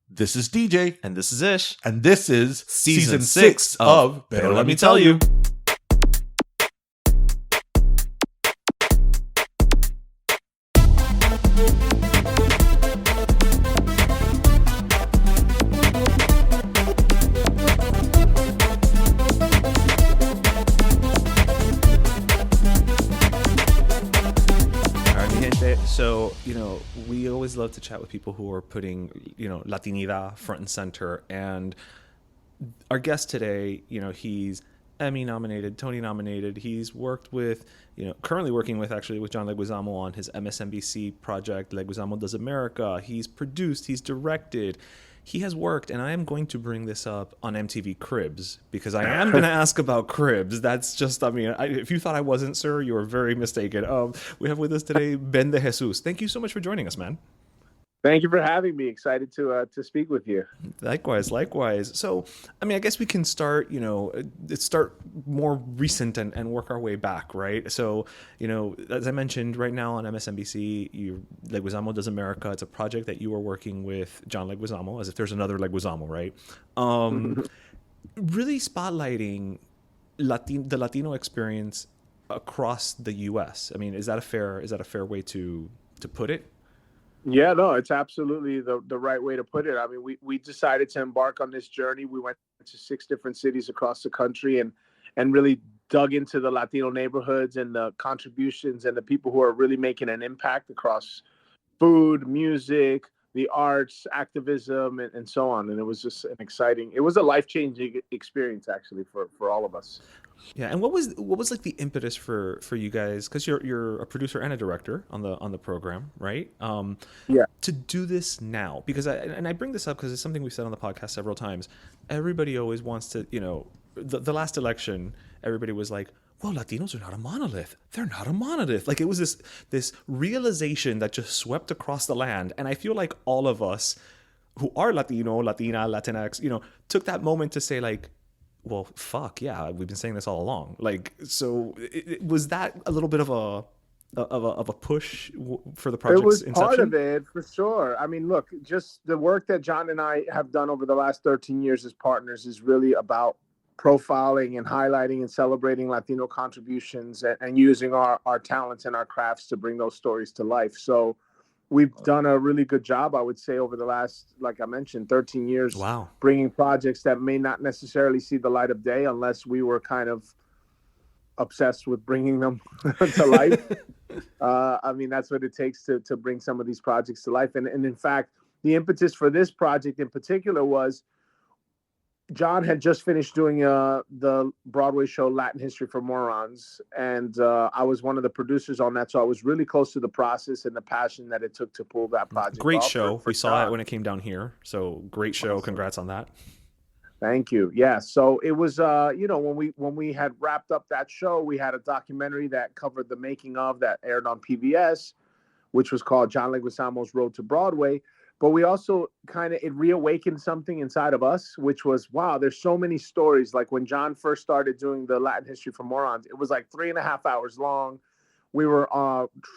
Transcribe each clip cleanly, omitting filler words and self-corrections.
This is DJ. And this is Ish. And this is Season 6 of Pero Let Me Tell You. So, we always love to chat with people who are putting, Latinidad front and center. And our guest today, he's Emmy nominated, Tony nominated. He's worked with, currently working with John Leguizamo on his MSNBC project, Leguizamo Does America. He's produced, he's directed. He has worked, and I am going to bring this up on MTV Cribs because I am going to ask about Cribs. That's just, if you thought I wasn't, sir, you are very mistaken. We have with us today Ben DeJesus. Thank you so much for joining us, man. Thank you for having me. Excited to speak with you. Likewise. So, I guess we can start, start more recent and work our way back, right? So, as I mentioned, right now on MSNBC, Leguizamo Does America. It's a project that you are working with John Leguizamo, as if there's another Leguizamo, right? Really spotlighting the Latino experience across the U.S. Is that a fair way to put it? Yeah, no, it's absolutely the right way to put it. We decided to embark on this journey. We went to 6 different cities across the country and really dug into the Latino neighborhoods and the contributions and the people who are really making an impact across food, music, the arts, activism, and so on. And it was just it was a life-changing experience actually for all of us. Yeah, and what was like the impetus for you guys? Because you're a producer and a director on the program, right? To do this now, because I bring this up because it's something we've said on the podcast several times. Everybody always wants to, the last election, everybody was like, well, Latinos are not a monolith. They're not a monolith. Like it was this realization that just swept across the land, and I feel like all of us who are Latino, Latina, Latinx, took that moment to say like, well, fuck yeah, we've been saying this all along. Like, so was that a little bit of a push for the project's It was inception? part of it, for sure. Look, just the work that John and I have done over the last 13 years as partners is really about profiling and highlighting and celebrating Latino contributions and using our talents and our crafts to bring those stories to life. So we've done a really good job, I would say, over the last, like I mentioned, 13 years. Wow. Bringing projects that may not necessarily see the light of day unless we were kind of obsessed with bringing them to life. That's what it takes to bring some of these projects to life. And in fact, the impetus for this project in particular was John had just finished doing the Broadway show Latin History for Morons, and I was one of the producers on that, so I was really close to the process and the passion that it took to pull that project Great off show. For we saw John. it when it came down here, so great show. Awesome. Congrats on that. Thank you. Yeah, so it was, when we had wrapped up that show, we had a documentary that covered the making of that aired on PBS, which was called John Leguizamo's Road to Broadway. But we also it reawakened something inside of us, which was, wow, there's so many stories. Like when John first started doing the Latin History for Morons, it was like 3.5 hours long. We were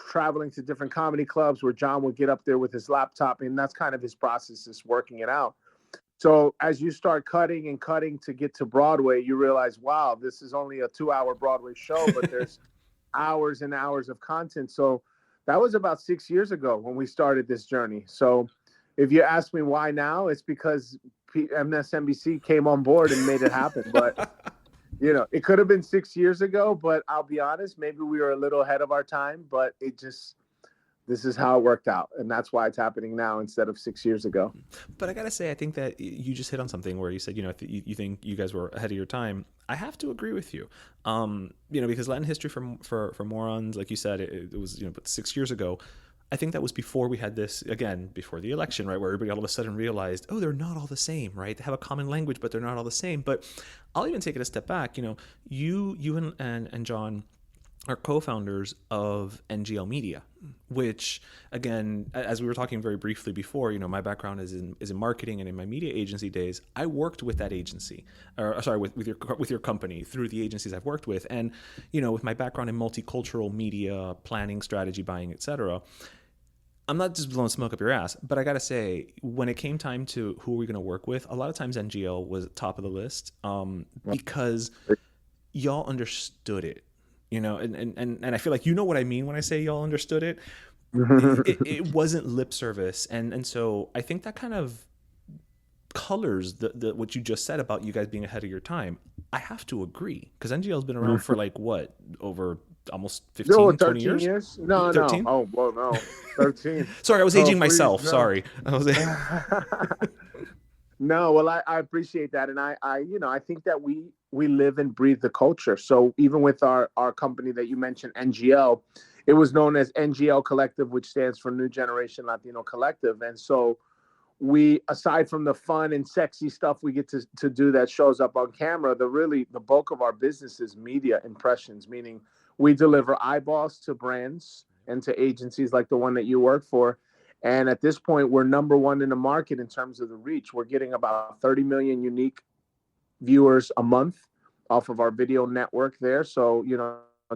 traveling to different comedy clubs where John would get up there with his laptop, and that's kind of his process, is working it out. So as you start cutting to get to Broadway, you realize, wow, this is only a 2-hour Broadway show, but there's hours and hours of content. So that was about 6 years ago when we started this journey. So if you ask me why now, it's because MSNBC came on board and made it happen. But, it could have been 6 years ago, but I'll be honest, maybe we were a little ahead of our time, but this is how it worked out. And that's why it's happening now instead of 6 years ago. But I got to say, I think that you just hit on something where you said, you think you guys were ahead of your time. I have to agree with you, because Latin History for Morons, like you said, it was, but 6 years ago. I think that was before we had this, again, before the election, right, where everybody all of a sudden realized, oh, they're not all the same, right? They have a common language, but they're not all the same. But I'll even take it a step back. You and John are co-founders of NGL Media, which, again, as we were talking very briefly before, my background is in marketing, and in my media agency days, I worked with that agency, with your company through the agencies I've worked with, and with my background in multicultural media planning, strategy, buying, etc. I'm not just blowing smoke up your ass, but I gotta say, when it came time to who are we gonna work with, a lot of times NGL was top of the list, because y'all understood it, and I feel like you know what I mean when I say y'all understood it. It wasn't lip service, and so I think that kind of colors the what you just said about you guys being ahead of your time. I have to agree, because NGL's been around for like what, over almost 15, No, 20 13 years? years? No, 13? no. Oh, well, no. 13. Sorry, I was Oh, aging please, myself. no. Sorry. I was No, well, I appreciate that. And I think that we live and breathe the culture. So even with our company that you mentioned, NGL, it was known as NGL Collective, which stands for New Generation Latino Collective. And so we, aside from the fun and sexy stuff we get to do that shows up on camera, the bulk of our business is media impressions, meaning we deliver eyeballs to brands and to agencies like the one that you work for. And at this point, we're number one in the market in terms of the reach. We're getting about 30 million unique viewers a month off of our video network there. So,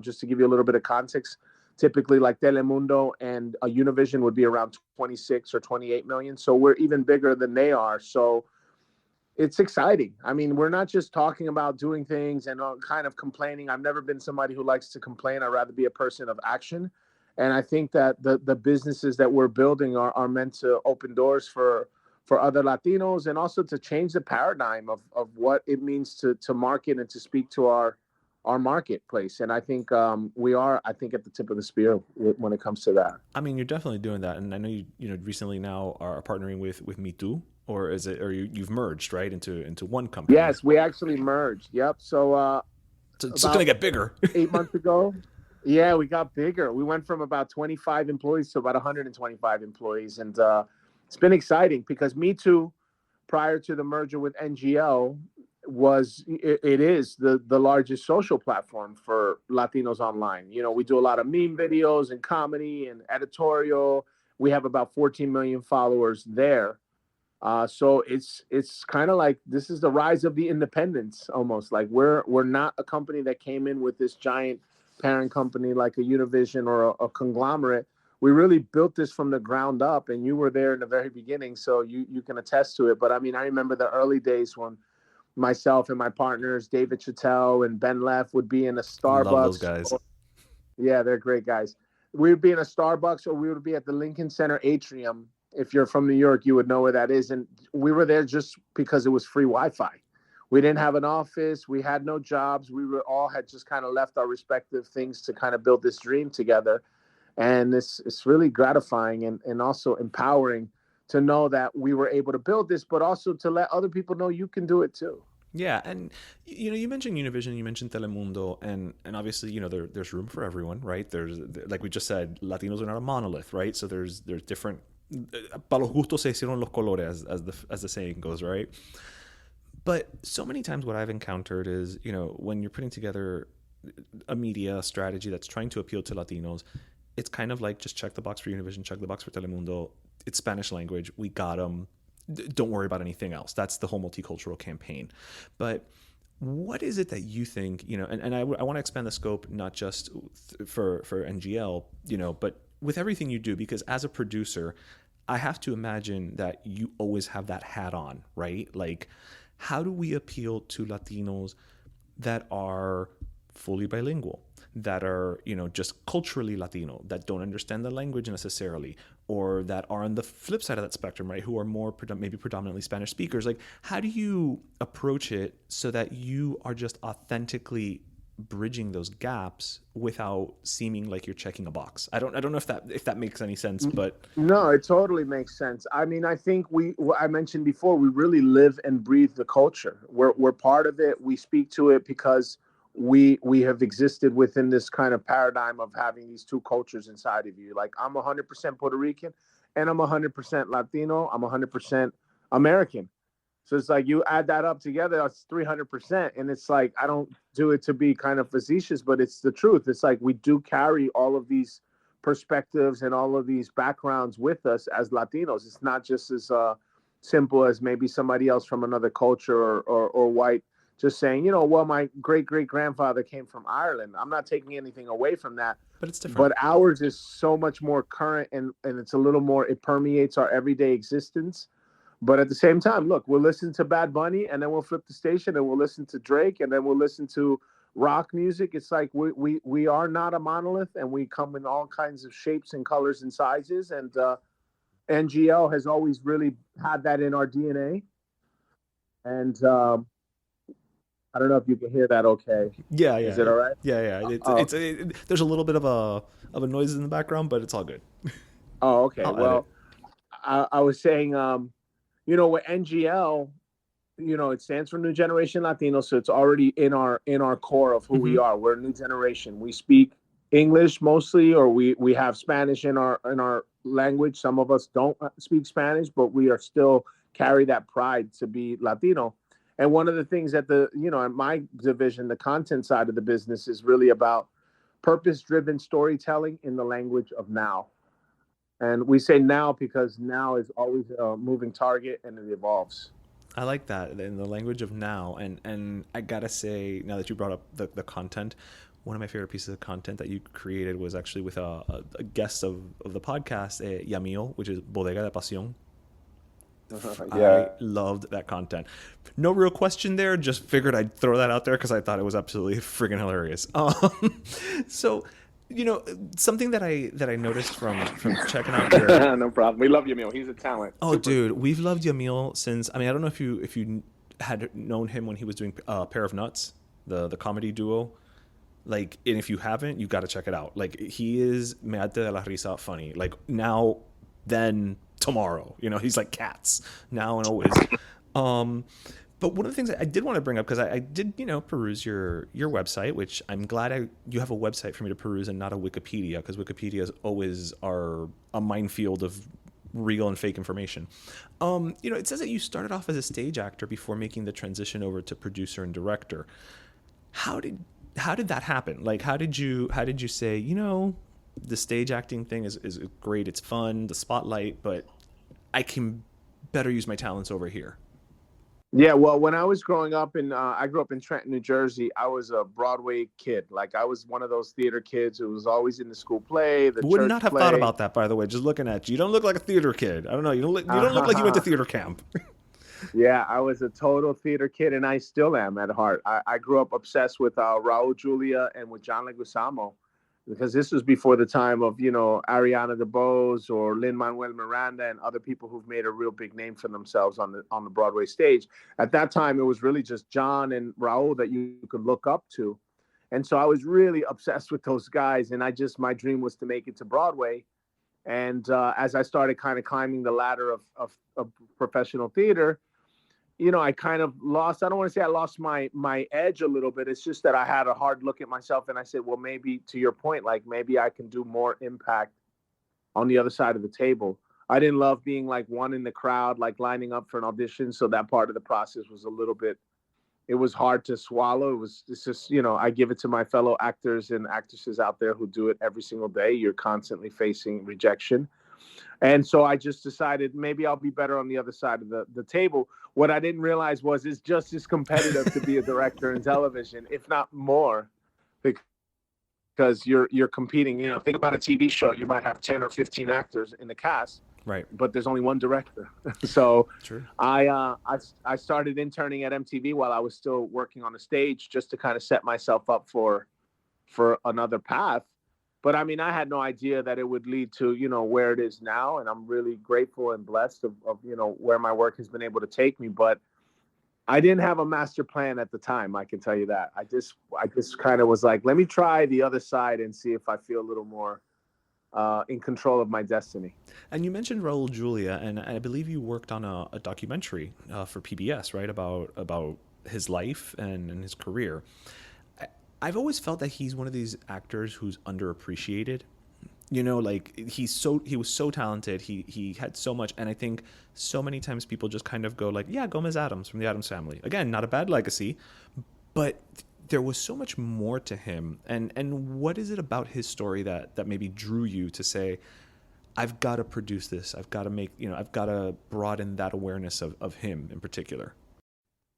just to give you a little bit of context, typically like Telemundo and Univision would be around 26 or 28 million. So we're even bigger than they are. So it's exciting. I mean, we're not just talking about doing things and kind of complaining. I've never been somebody who likes to complain. I'd rather be a person of action. And I think that the businesses that we're building are meant to open doors for other Latinos, and also to change the paradigm of what it means to market and to speak to our marketplace. And I think we are, at the tip of the spear when it comes to that. I mean, you're definitely doing that, and I know you recently now are partnering with Me Too, or is it, or you've merged right into one company? Yes, we actually merged. Yep. So it's gonna get bigger. 8 months ago. Yeah, we got bigger. We went from about 25 employees to about 125 employees, and it's been exciting because Me Too, prior to the merger with NGL, it is the largest social platform for Latinos online. We do a lot of meme videos and comedy and editorial. We have about 14 million followers there. So it's kind of like this is the rise of the independents almost. Like we're not a company that came in with this giant parent company like a Univision or a conglomerate. We really built this from the ground up, and you were there in the very beginning, so you can attest to it. But I mean, I remember the early days when myself and my partners, David Chattel and Ben Leff, would be in a Starbucks. Love those guys. Yeah, they're great guys. We would be in a Starbucks, or we would be at the Lincoln Center atrium. If you're from New York, you would know where that is. And we were there just because it was free Wi-Fi. We didn't have an office. We had no jobs. We were all had just kind of left our respective things to kind of build this dream together. And it's really gratifying and also empowering to know that we were able to build this, but also to let other people know you can do it too. Yeah, and you mentioned Univision, you mentioned Telemundo, and obviously there's room for everyone, right? There's, like we just said, Latinos are not a monolith, right? So there's different. Para los gustos se hicieron los colores, as the saying goes, right? But so many times what I've encountered is, when you're putting together a media strategy that's trying to appeal to Latinos, it's kind of like just check the box for Univision, check the box for Telemundo. It's Spanish language. We got them. Don't worry about anything else. That's the whole multicultural campaign. But what is it that you think, and I want to expand the scope, not just for NGL, but with everything you do, because as a producer, I have to imagine that you always have that hat on, right? Like, how do we appeal to Latinos that are fully bilingual, that are, just culturally Latino, that don't understand the language necessarily, or that are on the flip side of that spectrum, right, who are more maybe predominantly Spanish speakers? Like, how do you approach it so that you are just authentically bridging those gaps without seeming like you're checking a box? I don't know if that makes any sense, but no, it totally makes sense. I mean, I think I mentioned before, we really live and breathe the culture. We're part of it. We speak to it because we have existed within this kind of paradigm of having these two cultures inside of you. Like, I'm 100% Puerto Rican and I'm 100% Latino. I'm 100% American. So it's like you add that up together, that's 300%. And it's like, I don't do it to be kind of facetious, but it's the truth. It's like we do carry all of these perspectives and all of these backgrounds with us as Latinos. It's not just as simple as maybe somebody else from another culture or white just saying, well, my great great grandfather came from Ireland. I'm not taking anything away from that, But it's different. but ours is so much more current, and it's a little more, it permeates our everyday existence. But at the same time, look, we'll listen to Bad Bunny, and then we'll flip the station and we'll listen to Drake, and then we'll listen to rock music. It's like we are not a monolith, and we come in all kinds of shapes and colors and sizes. And NGL has always really had that in our DNA. And I don't know if you can hear that. Okay, Yeah, is yeah, it all right? yeah. There's a little bit of a noise in the background, but it's all good. Oh, okay. I'll Well, edit. I was saying, with NGL, it stands for New Generation Latino, so it's already in our core of who we are. We're a new generation. We speak English mostly, or we have Spanish in our language. Some of us don't speak Spanish, but we are still carry that pride to be Latino. And one of the things that in my division, the content side of the business, is really about purpose-driven storytelling in the language of now. And we say now because now is always a moving target, and it evolves. I like that in the language of now, and I gotta say, now that you brought up the content, one of my favorite pieces of content that you created was actually with a guest of the podcast, Yamil, which is Bodega de Pasion. Yeah. I loved that content. No real question there. Just figured I'd throw that out there because I thought it was absolutely friggin' hilarious. So, something that I noticed from checking out your. No problem. We love Yamil. He's a talent. Oh, Super. dude, we've loved Yamil since. I mean, I don't know if you had known him when he was doing Pair of Nuts, the comedy duo. Like, and if you haven't, you got to check it out. Like, he is me ate de la risa funny. Like, now, then, tomorrow. He's like Cats, now and always. But one of the things I did want to bring up, because I did, peruse your website, which I'm glad you have a website for me to peruse and not a Wikipedia, because Wikipedias always are a minefield of real and fake information. It says that you started off as a stage actor before making the transition over to producer and director. How did that happen? Like, how did you say, the stage acting thing is great, it's fun, the spotlight, but I can better use my talents over here? Yeah, well, when I was growing up I grew up in Trenton, New Jersey. I was a Broadway kid. Like, I was one of those theater kids who was always in the school play, the Would church not have play. thought about that, by the way. Just looking at you, don't look like a theater kid. I don't know. You don't look like you went to theater camp. Yeah, I was a total theater kid, and I still am at heart. I grew up obsessed with Raul Julia and with John Leguizamo, because this was before the time of, Ariana DeBose or Lin-Manuel Miranda and other people who've made a real big name for themselves on the Broadway stage. At that time, it was really just John and Raul that you could look up to. And so I was really obsessed with those guys, and my dream was to make it to Broadway. And as I started kind of climbing the ladder of professional theater, I kind of lost, I don't want to say I lost my edge a little bit. It's just that I had a hard look at myself, and I said, well, maybe, to your point, like, maybe I can do more impact on the other side of the table. I didn't love being like one in the crowd, like lining up for an audition. So that part of the process was it was hard to swallow. It's just, I give it to my fellow actors and actresses out there who do it every single day. You're constantly facing rejection. And so I just decided maybe I'll be better on the other side of the table. What I didn't realize was it's just as competitive to be a director in television, if not more, because you're competing. Think about a TV show. You might have 10 or 15 actors in the cast, Right. but there's only one director. So True. I started interning at MTV while I was still working on the stage, just to kind of set myself up for another path. But I mean, I had no idea that it would lead to, where it is now. And I'm really grateful and blessed of where my work has been able to take me. But I didn't have a master plan at the time. I can tell you that. I just kind of was like, let me try the other side and see if I feel a little more in control of my destiny. And you mentioned Raul Julia, and I believe you worked on a documentary for PBS, right? About his life and his career. I've always felt that he's one of these actors who's underappreciated. Like, he was so talented. He had so much, and I think so many times people just kind of go like, yeah, Gomez Addams from the Addams Family. Again, not a bad legacy, but there was so much more to him. And what is it about his story that maybe drew you to say, I've got to produce this. I've got to I've got to broaden that awareness of him in particular.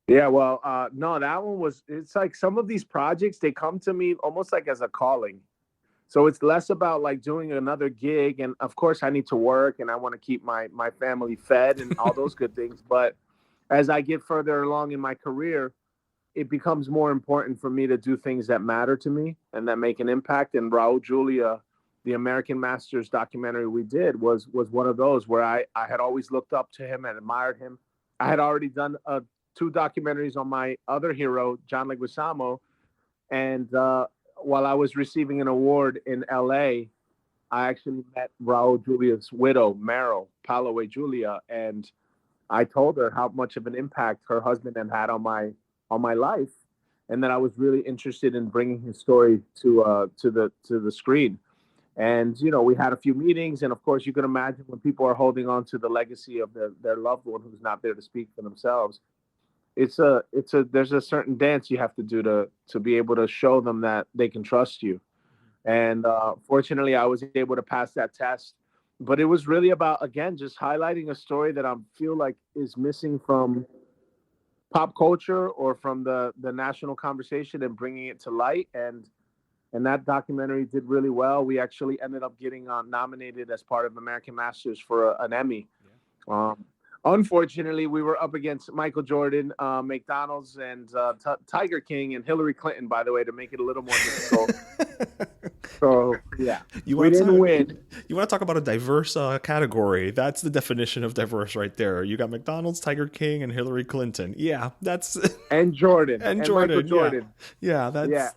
Yeah, well, no, that one was. It's like some of these projects, they come to me almost like as a calling. So it's less about like doing another gig, and of course I need to work and I want to keep my family fed and all those good things. But as I get further along in my career, it becomes more important for me to do things that matter to me and that make an impact. And Raul Julia, the American Masters documentary we did, was one of those where I had always looked up to him and admired him. I had already done two documentaries on my other hero, John Leguizamo, and while I was receiving an award in LA, I actually met Raul Julia's widow, Meryl Palloway Julia, and I told her how much of an impact her husband had on my life, and that I was really interested in bringing his story to the screen. And we had a few meetings, and of course, you can imagine when people are holding on to the legacy of their loved one who's not there to speak for themselves. It's a there's a certain dance you have to do to be able to show them that they can trust you. And fortunately, I was able to pass that test. But it was really about, again, just highlighting a story that I feel like is missing from pop culture or from the national conversation, and bringing it to light. And that documentary did really well. We actually ended up getting nominated as part of American Masters for an Emmy. Yeah. Unfortunately, we were up against Michael Jordan, McDonald's, and Tiger King and Hillary Clinton, by the way, to make it a little more difficult. So, yeah, we didn't win. You want to talk about a diverse category? That's the definition of diverse right there. You got McDonald's, Tiger King, and Hillary Clinton. Yeah, that's... And Jordan. and Jordan. Michael Jordan. Yeah, that's... Yeah.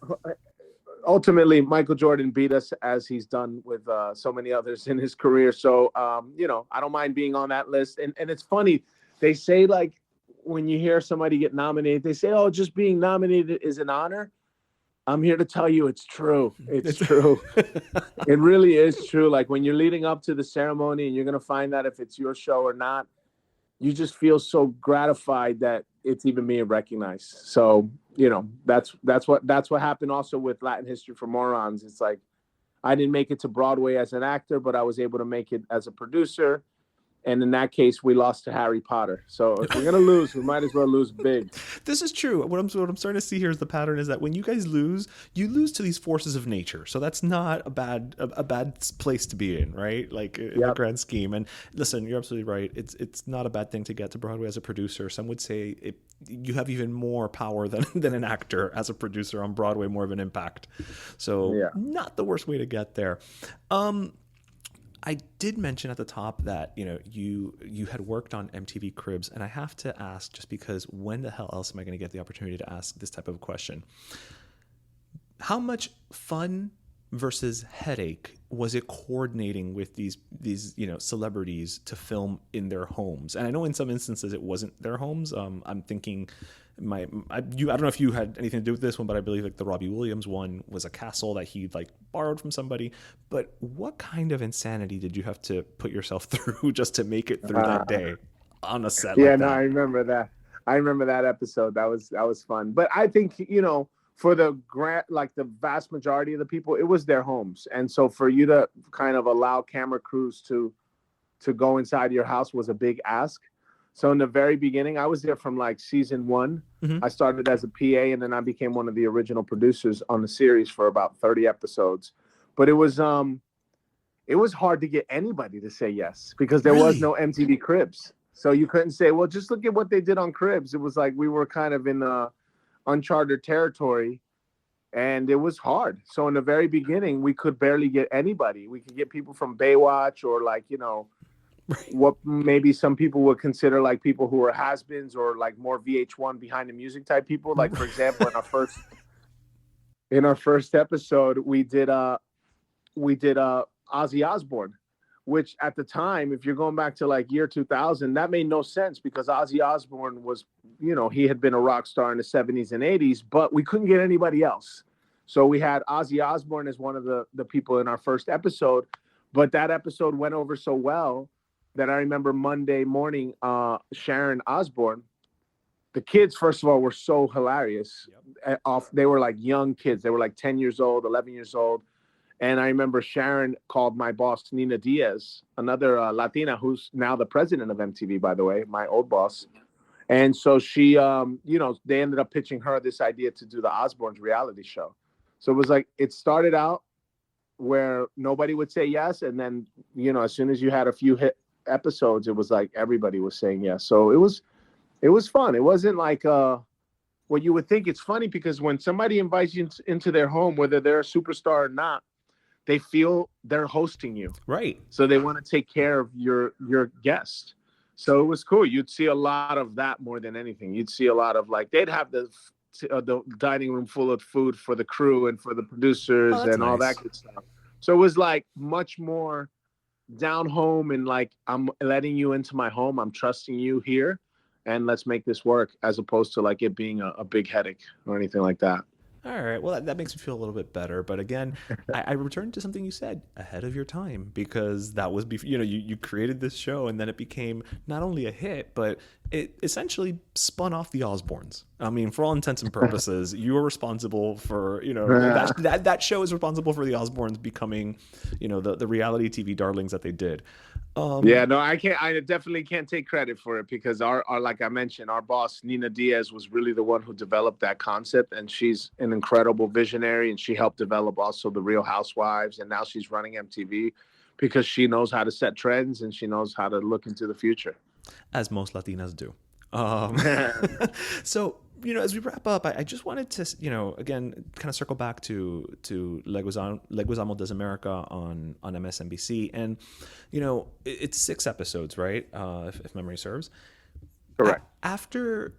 Ultimately, Michael Jordan beat us, as he's done with so many others in his career. So, I don't mind being on that list. And it's funny. They say, like, when you hear somebody get nominated, they say, oh, just being nominated is an honor. I'm here to tell you it's true. It's true. It really is true. Like, when you're leading up to the ceremony and you're going to find out if it's your show or not, you just feel so gratified that it's even being recognized. So, that's what happened also with Latin History for Morons. It's like, I didn't make it to Broadway as an actor, but I was able to make it as a producer. And in that case, we lost to Harry Potter. So if we're gonna lose, we might as well lose big. This is true. What I'm starting to see here is the pattern is that when you guys lose, you lose to these forces of nature. So that's not a bad place to be in, right? Like in the grand scheme. And listen, you're absolutely right. It's not a bad thing to get to Broadway as a producer. Some would say you have even more power than an actor as a producer on Broadway, more of an impact. So not the worst way to get there. I did mention at the top that you had worked on MTV Cribs, and I have to ask, just because when the hell else am I going to get the opportunity to ask this type of question? How much fun versus headache was it coordinating with these celebrities to film in their homes? And I know in some instances it wasn't their homes. I'm thinking. I don't know if you had anything to do with this one, but I believe like the Robbie Williams one was a castle that he like borrowed from somebody. But what kind of insanity did you have to put yourself through just to make it through that day on a set? Yeah, like that? I remember that. I remember that episode. That was fun. But I think for the vast majority of the people, it was their homes, and so for you to kind of allow camera crews to go inside your house was a big ask. So in the very beginning, I was there from like season 1. Mm-hmm. I started as a PA, and then I became one of the original producers on the series for about 30 episodes. But it was hard to get anybody to say yes, because there was no MTV Cribs. So you couldn't say, well, just look at what they did on Cribs. It was like we were kind of in uncharted territory, and it was hard. So in the very beginning, we could barely get anybody. We could get people from Baywatch or what maybe some people would consider like people who are has-beens or like more VH1 behind the music type people. Like, for example, in our first episode, we did Ozzy Osbourne, which at the time, if you're going back to like year 2000, that made no sense, because Ozzy Osbourne was, he had been a rock star in the 70s and 80s, but we couldn't get anybody else. So we had Ozzy Osbourne as one of the people in our first episode, but that episode went over so well that I remember Monday morning, Sharon Osbourne, the kids, first of all, were so hilarious. Yep. They were like young kids. They were like 10 years old, 11 years old. And I remember Sharon called my boss, Nina Diaz, another Latina who's now the president of MTV, by the way, my old boss. And so she, they ended up pitching her this idea to do the Osbournes reality show. So it was like, it started out where nobody would say yes. And then, as soon as you had a few hit episodes, it was like everybody was saying yes. So it was fun. It wasn't like what you would think. It's funny because when somebody invites you into their home, whether they're a superstar or not, they feel they're hosting you. Right. So they want to take care of your guest. So it was cool. You'd see a lot of that more than anything. You'd see a lot of they'd have the dining room full of food for the crew and for the producers and all that good stuff. So it was like much more down home and like, I'm letting you into my home. I'm trusting you here and let's make this work, as opposed to like it being a big headache or anything like that. All right. Well, that makes me feel a little bit better. But again, I returned to something you said, ahead of your time, because that was before, you created this show and then it became not only a hit, but it essentially spun off the Osbournes. I mean, for all intents and purposes, you were responsible for, that show is responsible for the Osbournes becoming, the reality TV darlings that they did. I definitely can't take credit for it, because our like I mentioned, our boss Nina Diaz was really the one who developed that concept, and she's an incredible visionary, and she helped develop also the Real Housewives, and now she's running MTV because she knows how to set trends and she knows how to look into the future, as most Latinas do. So, as we wrap up, I just wanted to, again, kind of circle back to Leguizamo Does America on MSNBC. And, it's 6 episodes, right? If memory serves. Correct. After,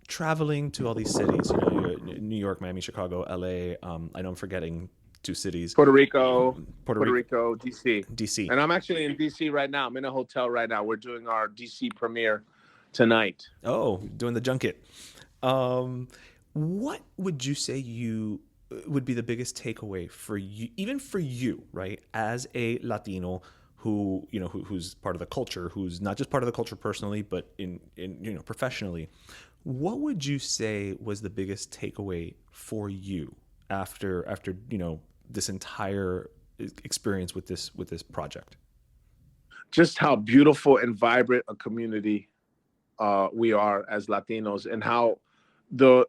traveling to all these cities, New York, Miami, Chicago, LA, I know I'm forgetting 2 cities. Puerto Rico, DC. And I'm actually in DC right now. I'm in a hotel right now. We're doing our DC premiere tonight. Oh, doing the junket. What would you say would be the biggest takeaway for you, even for you, right, as a Latino who, who's part of the culture, who's not just part of the culture personally, but in professionally? What would you say was the biggest takeaway for you after this entire experience with this project? Just how beautiful and vibrant a community we are as Latinos, and how the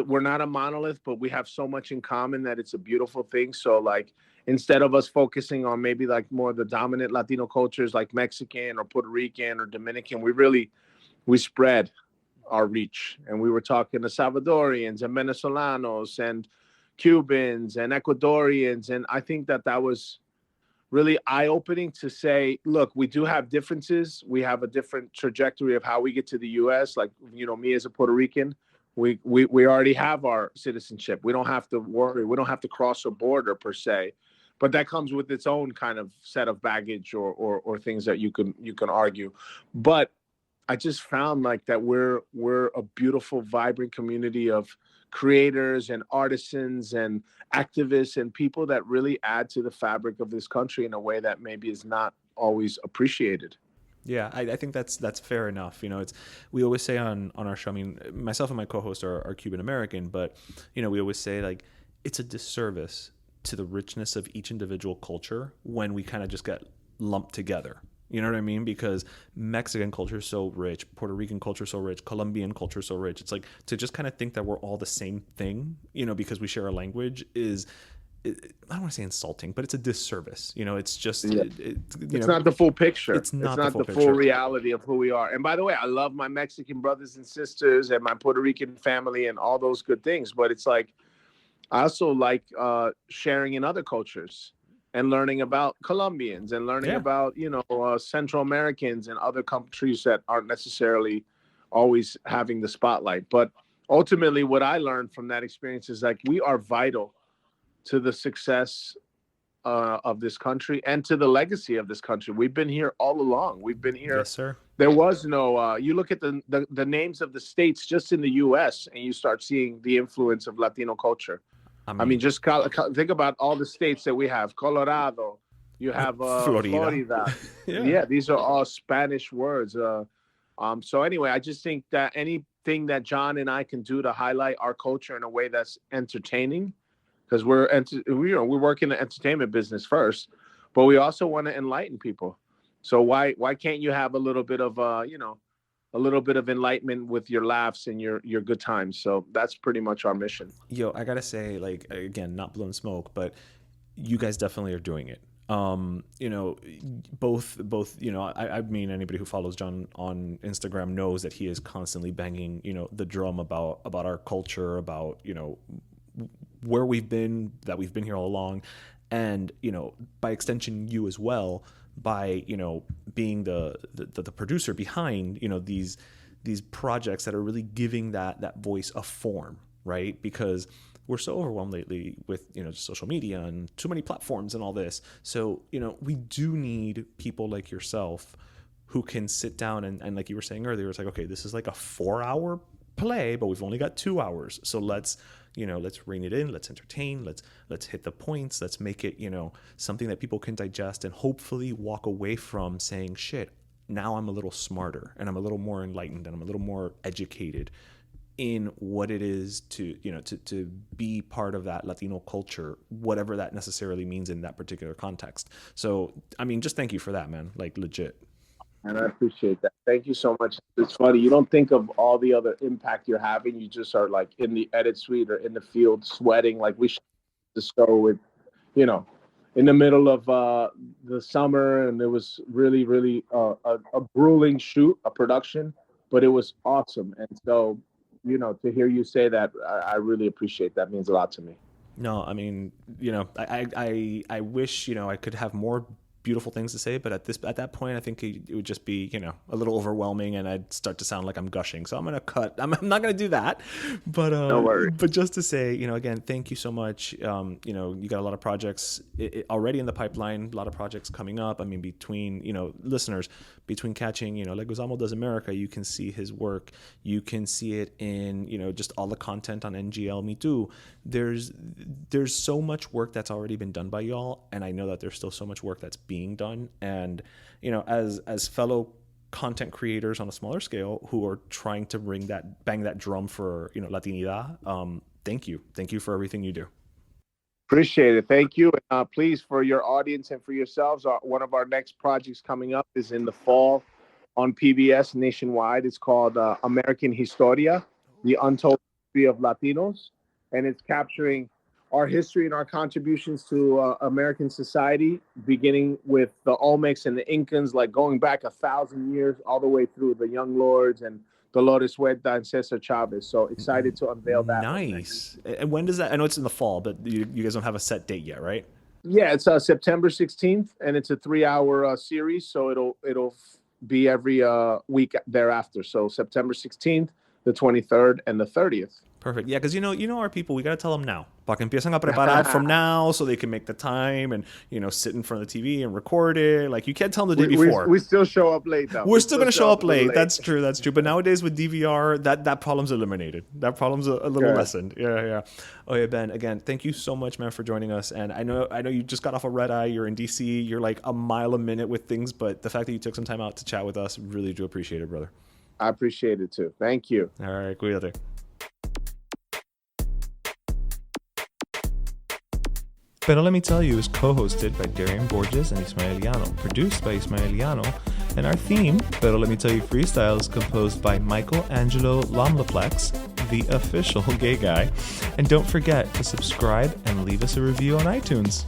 we're not a monolith, but we have so much in common that it's a beautiful thing. So like, instead of us focusing on maybe like more the dominant Latino cultures like Mexican or Puerto Rican or Dominican, we spread our reach, and we were talking to Salvadorians and Venezolanos and Cubans and Ecuadorians, and I think that was really eye-opening to say, look, we do have differences. We have a different trajectory of how we get to the U.S. Like, me as a Puerto Rican, we already have our citizenship. We don't have to worry. We don't have to cross a border per se, but that comes with its own kind of set of baggage or things that you can argue. But I just found like that we're a beautiful, vibrant community of creators and artisans and activists and people that really add to the fabric of this country in a way that maybe is not always appreciated. Yeah, I think that's fair enough. We always say on our show, I mean, myself and my co-host are Cuban American, but we always say like it's a disservice to the richness of each individual culture when we kind of just get lumped together. You know what I mean? Because Mexican culture is so rich, Puerto Rican culture is so rich, Colombian culture is so rich. It's like to just kind of think that we're all the same thing, because we share a language is, I don't want to say insulting, but it's a disservice. It's just, it's not the full picture. It's not the full reality of who we are. And by the way, I love my Mexican brothers and sisters and my Puerto Rican family and all those good things. But it's like, I also like sharing in other cultures and learning about Colombians and learning about, Central Americans and other countries that aren't necessarily always having the spotlight. But ultimately, what I learned from that experience is like, we are vital to the success of this country and to the legacy of this country. We've been here all along. We've been here. Yes, sir. There was no, you look at the names of the states just in the U.S. and you start seeing the influence of Latino culture. I mean, just think about all the states that we have. Colorado, you have Florida. Yeah, these are all Spanish words. So anyway, I just think that anything that John and I can do to highlight our culture in a way that's entertaining, because we work in the entertainment business first, but we also want to enlighten people. So why can't you have a little bit of a little bit of enlightenment with your laughs and your good times. So that's pretty much our mission. Yo, I gotta say, like, again, not blowing smoke, but you guys definitely are doing it. You know, both, you know, I mean, anybody who follows John on Instagram knows that he is constantly banging, you know, the drum about our culture, about, you know, where we've been, that we've been here all along. And, you know, by extension, you as well, by, you know, being the producer behind, you know, these projects that are really giving that voice a form, right? Because we're so overwhelmed lately with, you know, just social media and too many platforms and all this. So, you know, we do need people like yourself who can sit down and like you were saying earlier, it's like, okay, this is like a 4-hour play, but we've only got 2 hours. So let's rein it in. Let's entertain. Let's hit the points. Let's make it, you know, something that people can digest and hopefully walk away from saying, shit, now I'm a little smarter and I'm a little more enlightened and I'm a little more educated in what it is to, you know, to be part of that Latino culture, whatever that necessarily means in that particular context. So, I mean, just thank you for that, man. Like, legit. And I appreciate that. Thank you so much. It's funny. You don't think of all the other impact you're having. You just are like in the edit suite or in the field sweating. Like we should just go with, you know, in the middle of the summer. And it was really, really a grueling shoot, a production, but it was awesome. And so, you know, to hear you say that, I really appreciate that. It means a lot to me. No, I mean, you know, I wish, you know, I could have more beautiful things to say, but at that point, I think it would just be, you know, a little overwhelming, and I'd start to sound like I'm gushing. So I'm gonna cut. I'm not gonna do that. But no worries. But just to say, you know, again, thank you so much. You know, you got a lot of projects already in the pipeline. A lot of projects coming up. I mean, between, you know, listeners, between catching, you know, Leguizamo Does America, you can see his work. You can see it in, you know, just all the content on NGL Me Too. There's so much work that's already been done by y'all, and I know that there's still so much work that's being done. And, you know, as fellow content creators on a smaller scale who are trying to bang that drum for, you know, Latinidad, thank you for everything you do. Appreciate it. Thank you. Please, for your audience and for yourselves, one of our next projects coming up is in the fall on PBS nationwide. It's called American Historia, the Untold History of Latinos, and it's capturing our history and our contributions to American society, beginning with the Olmecs and the Incans, like going back 1,000 years, all the way through the Young Lords and Dolores Huerta and Cesar Chavez. So excited to unveil that. Nice. And when does that? I know it's in the fall, but you guys don't have a set date yet, right? Yeah, it's September 16th, and it's a 3-hour series. So it'll be every week thereafter. So September 16th, the 23rd, and the 30th. Perfect. Yeah, because you know our people, we got to tell them now. Para que empiezan a preparar from now so they can make the time and, you know, sit in front of the TV and record it. Like, you can't tell them the day before. We still show up late, though. We're still going to show up late. That's true. But nowadays with DVR, that problem's eliminated. That problem's a little lessened. Yeah. Oh, yeah, Ben, again, thank you so much, man, for joining us. And I know you just got off a red eye. You're in DC. You're like a mile a minute with things. But the fact that you took some time out to chat with us, really do appreciate it, brother. I appreciate it, too. Thank you. All right. Cuídate. Pero Let Me Tell You is co-hosted by Darian Borges and Ismaeliano, produced by Ismaeliano, and our theme, Pero Let Me Tell You Freestyle, is composed by Michael Angelo Lomlaplex, the official gay guy. And don't forget to subscribe and leave us a review on iTunes.